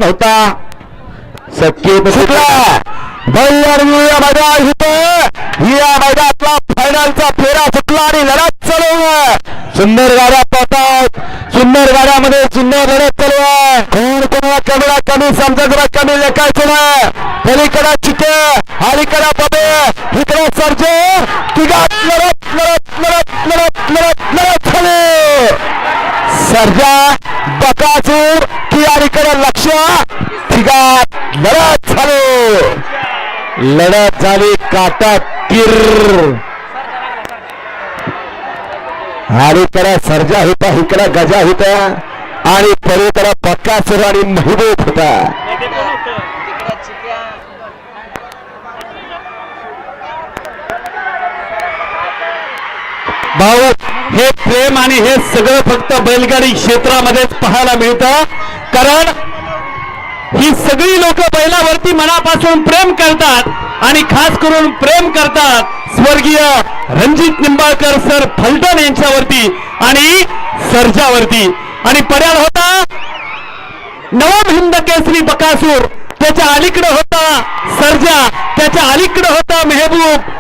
नव्हता शक्य सुटला या मैदानात या मैदानातला फायनलचा फेरा सुटला आणि लढत चालू सुंदर गाड्या पळतात सुंदर गाड्यामध्ये सुंदर लढत चालू आहे कोण कोणाला कमीला कमी समजा कमी लेखायचं ना पलीकडा चिके अलीकडा पबे इकडे सर्जे तिघात लढत लढत लढत लढत लढत लढत झाली सर्जा बकासूर की अलीकडे लक्ष तिघात लढत झाली काटा तीर अलीकडे सर्जा होता इकडे गजा होता आणि पलीकडे बकासूर आणि महबूब होता भाऊ हे प्रेम आणि हे सगळं फक्त बैलगाडी क्षेत्रामध्येच पाहायला मिळतं कारण ही सगळी लोक बैलावरती मनापासून प्रेम करतात आणि खास करून प्रेम करतात स्वर्गीय रणजित निंबाळकर सर फलटण यांच्यावरती आणि सर्जावरती आणि पर्याय होता नवम हिंद केसरी बकासूर त्याच्या अलीकडे होता सर्जा त्याच्या अलीकडे होता मेहबूब